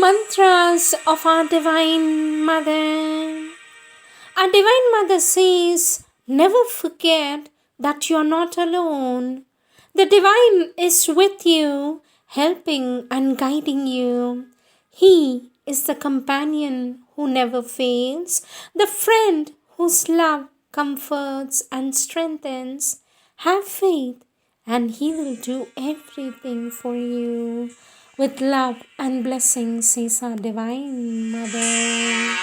Mantras of our Divine Mother. Our Divine Mother says, never forget that you are not alone. The Divine is with you, helping and guiding you. He is the companion who never fails, the friend whose love comforts and strengthens. Have faith, and He will do everything for you. With love and blessings, says our Divine Mother.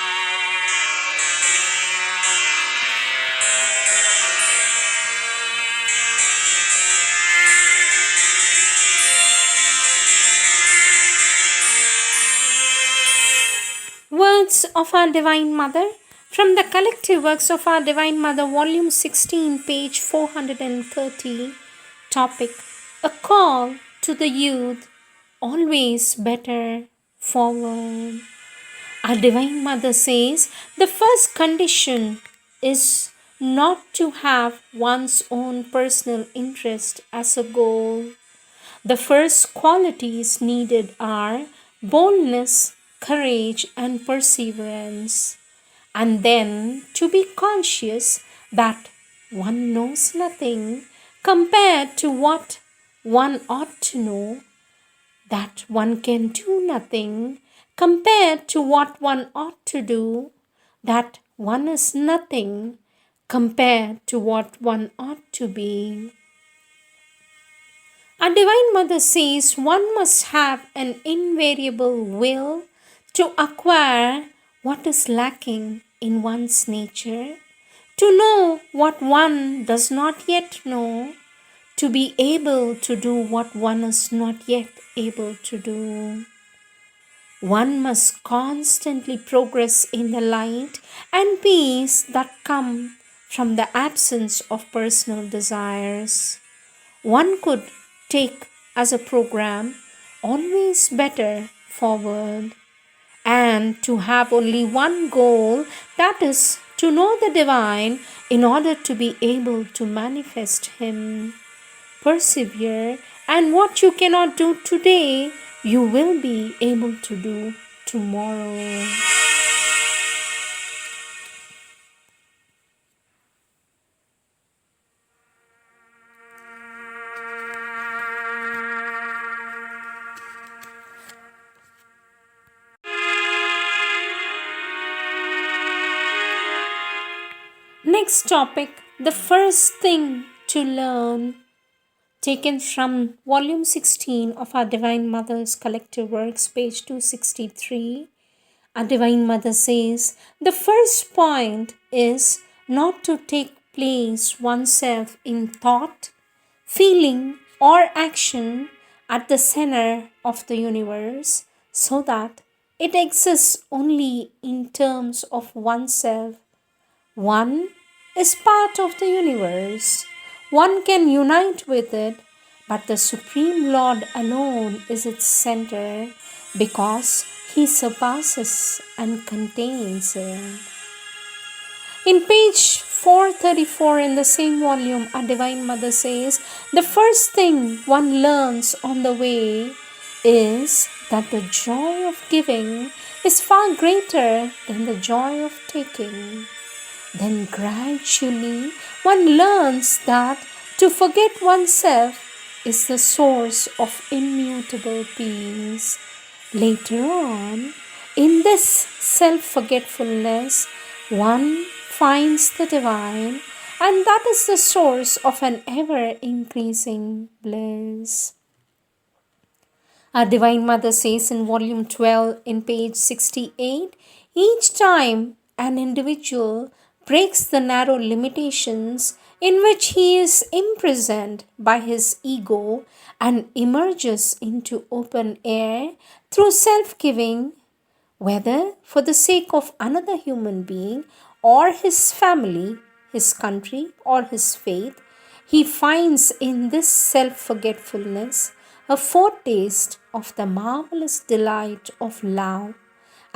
Words of our Divine Mother from the Collective Works of our Divine Mother, Volume 16, page 430. Topic: A call to the youth, always better forward. Our Divine Mother says the first condition is not to have one's own personal interest as a goal. The first qualities needed are boldness, courage, and perseverance. And then to be conscious that one knows nothing compared to what one ought to know, that one can do nothing compared to what one ought to do, that one is nothing compared to what one ought to be. Our Divine Mother says one must have an invariable will to acquire what is lacking in one's nature, to know what one does not yet know, to be able to do what one is not yet able to do. One must constantly progress in the light and peace that come from the absence of personal desires. One could take as a program always better forward, and to have only one goal, that is to know the Divine in order to be able to manifest Him. Persevere, and what you cannot do today, you will be able to do tomorrow. Next topic, the first thing to learn, taken from volume 16 of our Divine Mother's Collective Works, page 263. Our Divine Mother says, the first point is not to take place oneself in thought, feeling, or action at the center of the universe, so that it exists only in terms of oneself. One is part of the universe. One can unite with it, but the Supreme Lord alone is its center because He surpasses and contains it. In page 434 in the same volume, our Divine Mother says, the first thing one learns on the way is that the joy of giving is far greater than the joy of taking. Then gradually one learns that to forget oneself is the source of immutable peace. Later on, in this self-forgetfulness, one finds the Divine, and that is the source of an ever-increasing bliss. Our Divine Mother says in volume 12 in page 68, each time an individual breaks the narrow limitations in which he is imprisoned by his ego and emerges into open air through self-giving, whether for the sake of another human being or his family, his country, or his faith, he finds in this self-forgetfulness a foretaste of the marvelous delight of love.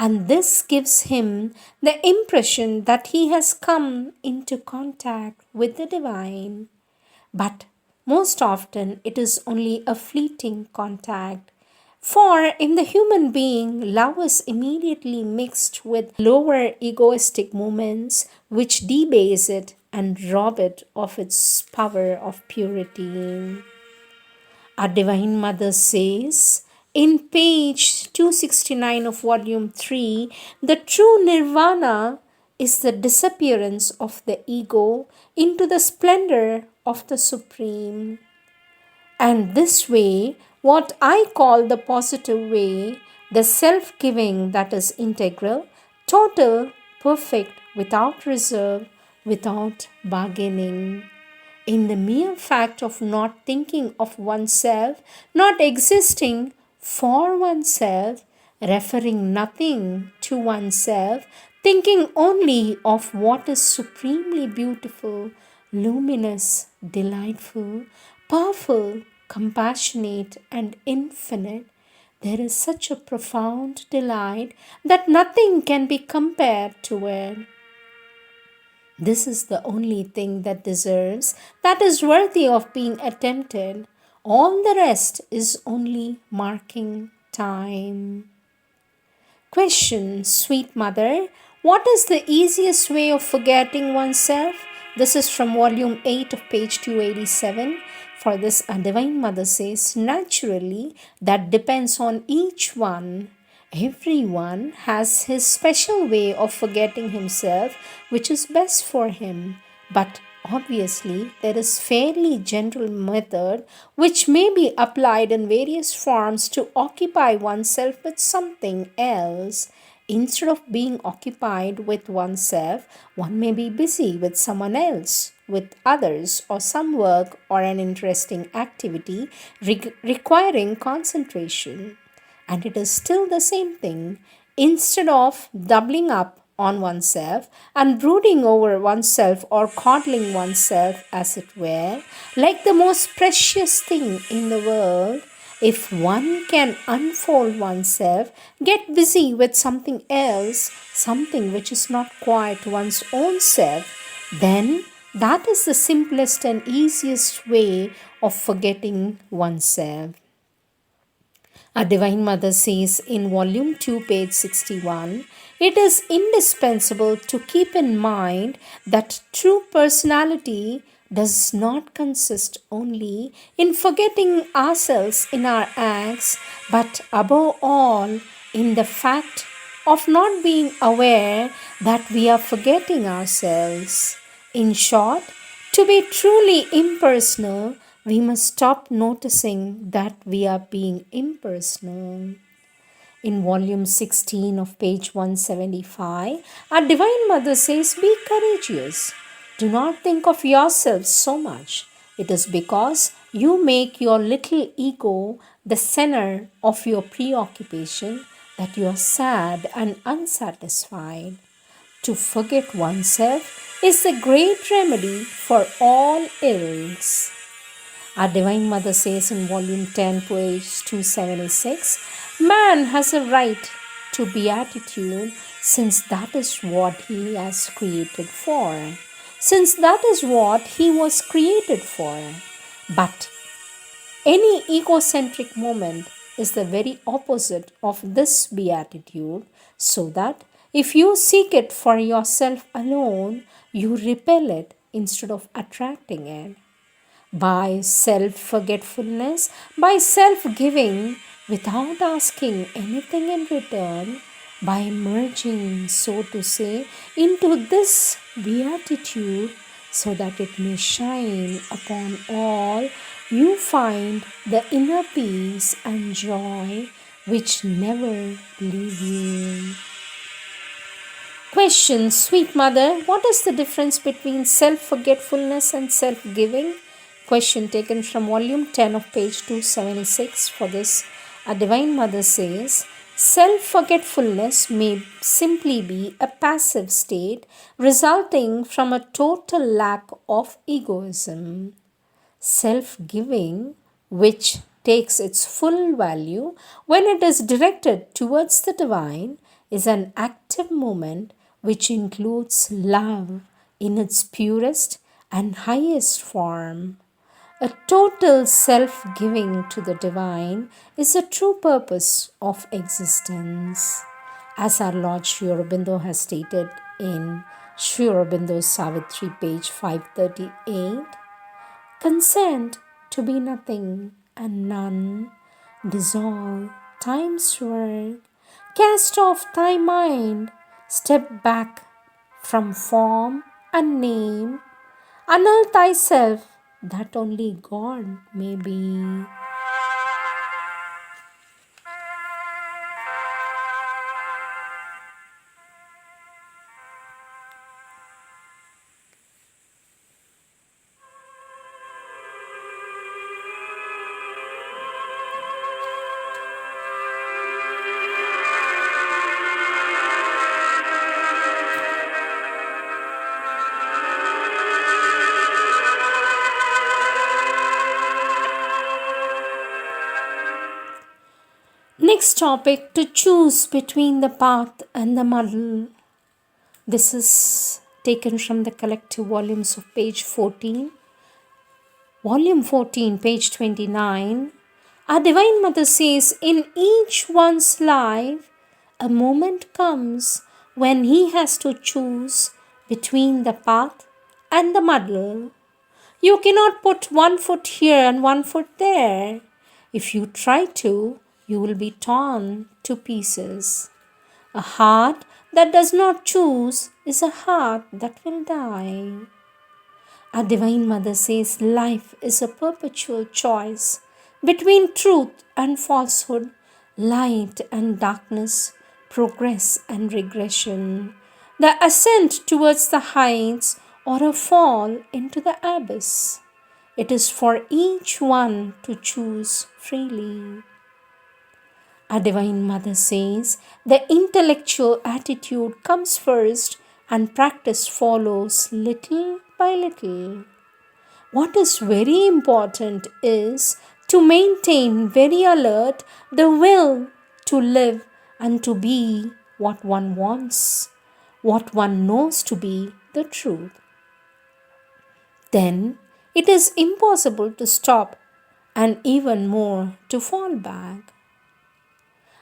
And this gives him the impression that he has come into contact with the Divine. But most often it is only a fleeting contact, For in the human being, love is immediately mixed with lower egoistic moments which debase it and rob it of its power of purity. Our Divine Mother says in page 269 of volume 3, the true nirvana is the disappearance of the ego into the splendor of the Supreme. And this way, what I call the positive way, the self giving that is integral, total, perfect, without reserve, without bargaining. In the mere fact of not thinking of oneself, not existing for oneself, referring nothing to oneself, thinking only of what is supremely beautiful, luminous, delightful, powerful, compassionate, and infinite, there is such a profound delight that nothing can be compared to it. This is the only thing that deserves, that is worthy of being attempted. All the rest is only marking time. Question, sweet mother, what is the easiest way of forgetting oneself? This is from volume 8 of page 287. For this, a Divine Mother says, naturally, that depends on each one. Everyone has his special way of forgetting himself, which is best for him. But obviously, there is fairly general method which may be applied in various forms to occupy oneself with something else. Instead of being occupied with oneself, one may be busy with someone else, with others, or some work or an interesting activity requiring concentration. And it is still the same thing. Instead of doubling up on oneself and brooding over oneself or coddling oneself, as it were, like the most precious thing in the world, if one can unfold oneself, get busy with something else, something which is not quite one's own self, then that is the simplest and easiest way of forgetting oneself. Our Divine Mother says in volume 2, page 61, it is indispensable to keep in mind that true personality does not consist only in forgetting ourselves in our acts, but above all in the fact of not being aware that we are forgetting ourselves. In short, to be truly impersonal, we must stop noticing that we are being impersonal. In volume 16 of page 175, our Divine Mother says, be courageous. Do not think of yourself so much. It is because you make your little ego the center of your preoccupation that you are sad and unsatisfied. To forget oneself is the great remedy for all ills. Our Divine Mother says in volume 10, page 276, man has a right to beatitude since that is what he has created for. Since that is what he was created for. But any egocentric moment is the very opposite of this beatitude, so that if you seek it for yourself alone, you repel it instead of attracting it. By self-forgetfulness, by self-giving without asking anything in return, by merging, so to say, into this beatitude so that it may shine upon all, you find the inner peace and joy which never leave you. Question, sweet mother, what is the difference between self-forgetfulness and self-giving? Question taken from volume 10 of page 276. For this, a Divine Mother says, self-forgetfulness may simply be a passive state resulting from a total lack of egoism. Self-giving, which takes its full value when it is directed towards the divine, is an active movement which includes love in its purest and highest form. A total self giving to the divine is the true purpose of existence. As our Lord Sri Aurobindo has stated in Sri Aurobindo's Savitri, page 538, consent to be nothing and none, dissolve time's work, cast off thy mind, step back from form and name, annul thyself that only God may be. Next topic, to choose between the path and the muddle. This is taken from the collective volumes of page 14. Volume 14, page 29. Our Divine Mother says, in each one's life, a moment comes when he has to choose between the path and the muddle. You cannot put one foot here and one foot there. If you try to, you will be torn to pieces. A heart that does not choose is a heart that will die. Our Divine Mother says life is a perpetual choice between truth and falsehood, light and darkness, progress and regression, the ascent towards the heights or a fall into the abyss. It is for each one to choose freely. Our Divine Mother says the intellectual attitude comes first and practice follows little by little. What is very important is to maintain very alert the will to live and to be what one wants, what one knows to be the truth. Then it is impossible to stop and even more to fall back.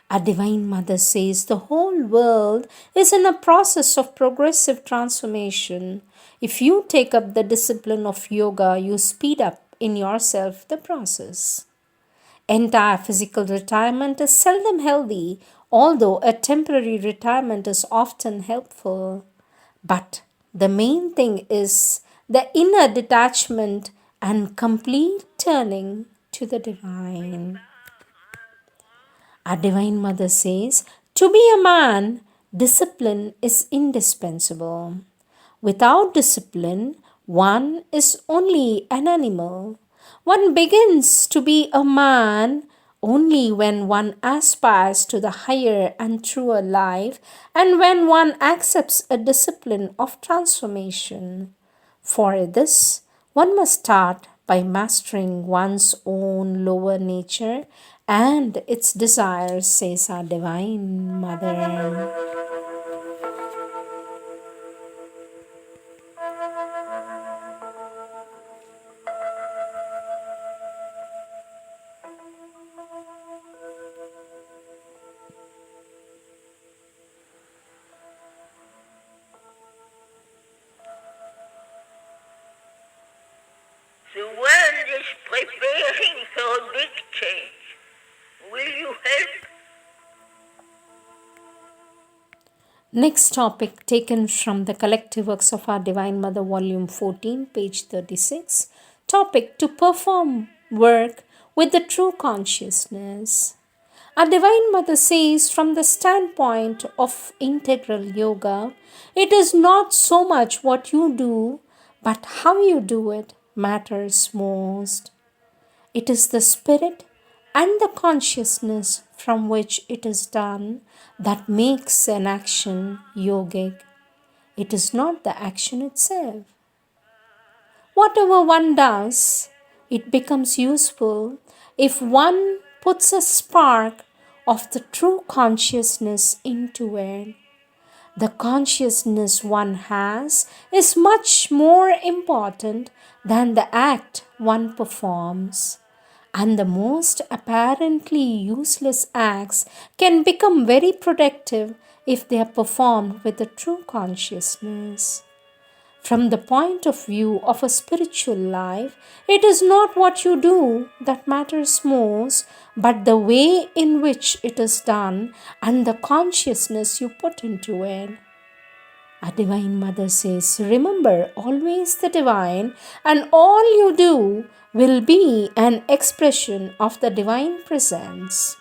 Our Divine Mother says the whole world is in a process of progressive transformation. If you take up the discipline of yoga, you speed up in yourself the process. Entire physical retirement is seldom healthy, although a temporary retirement is often helpful. But the main thing is the inner detachment and complete turning to the divine. Our Divine Mother says, to be a man, discipline is indispensable. Without discipline, one is only an animal. One begins to be a man only when one aspires to the higher and truer life and when one accepts a discipline of transformation. For this, one must start by mastering one's own lower nature and its desires, says our Divine Mother. The world is preparing for a big change. Will you help? Next topic taken from the collective works of our Divine Mother, volume 14, page 36. Topic, to perform work with the true consciousness. Our Divine Mother says, from the standpoint of integral yoga, it is not so much what you do, but how you do it matters most. It is the spirit and the consciousness from which it is done that makes an action yogic. It is not the action itself. Whatever one does, it becomes useful if one puts a spark of the true consciousness into it. The consciousness one has is much more important than the act one performs. And the most apparently useless acts can become very productive if they are performed with a true consciousness. From the point of view of a spiritual life, it is not what you do that matters most, but the way in which it is done and the consciousness you put into it. A Divine Mother says, remember always the divine, and all you do will be an expression of the divine presence.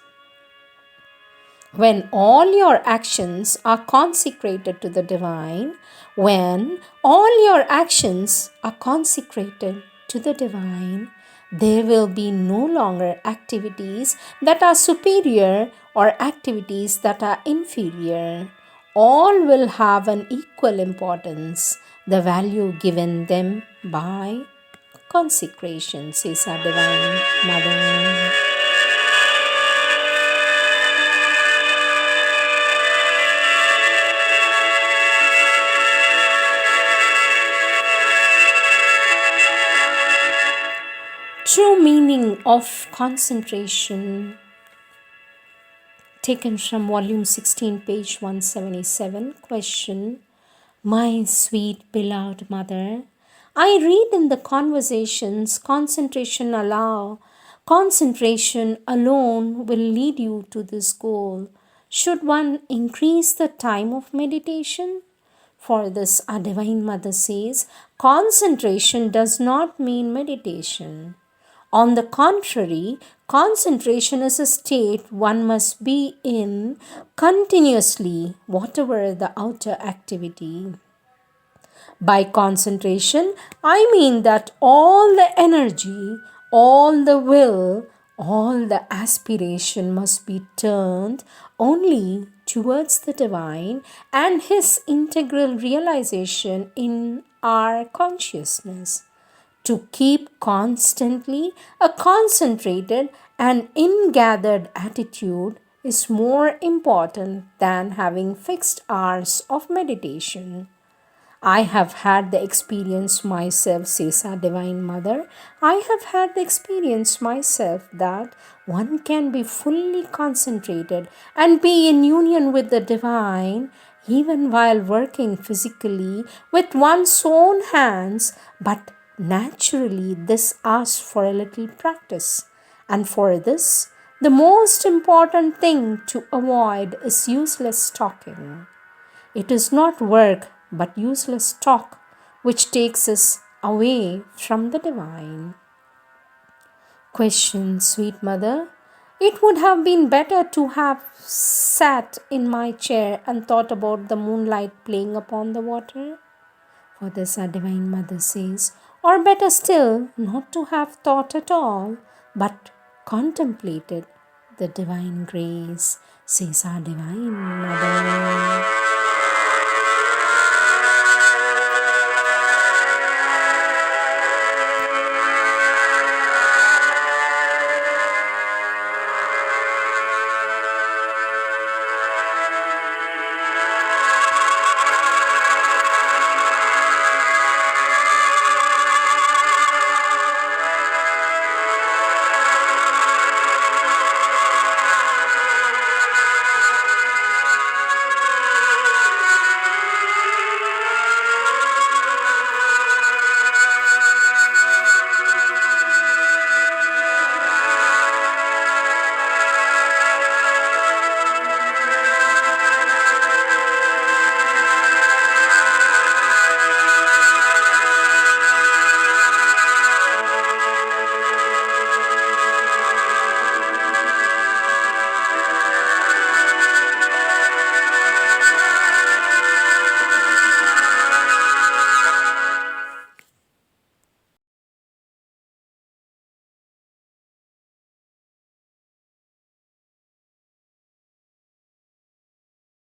When all your actions are consecrated to the divine, when all your actions are consecrated to the divine, there will be no longer activities that are superior or activities that are inferior. All will have an equal importance, the value given them by consecration, says our Divine Mother. True meaning of concentration, taken from volume 16, page 177. Question: My sweet beloved mother, I read in the conversations concentration alone will lead you to this goal. Should one increase the time of meditation? For this, our Divine Mother says, concentration does not mean meditation. On the contrary, concentration is a state one must be in continuously, whatever the outer activity. By concentration, I mean that all the energy, all the will, all the aspiration must be turned only towards the divine and his integral realization in our consciousness. To keep constantly a concentrated and ingathered attitude is more important than having fixed hours of meditation. I have had the experience myself, says our Divine Mother. I have had the experience myself that one can be fully concentrated and be in union with the Divine even while working physically with one's own hands, but naturally this asks for a little practice. And for this, the most important thing to avoid is useless talking. It is not work but useless talk which takes us away from the divine. Question, sweet mother. It would have been better to have sat in my chair and thought about the moonlight playing upon the water. For this, our Divine Mother says, or better still, not to have thought at all, but contemplated the divine grace, says our Divine Mother.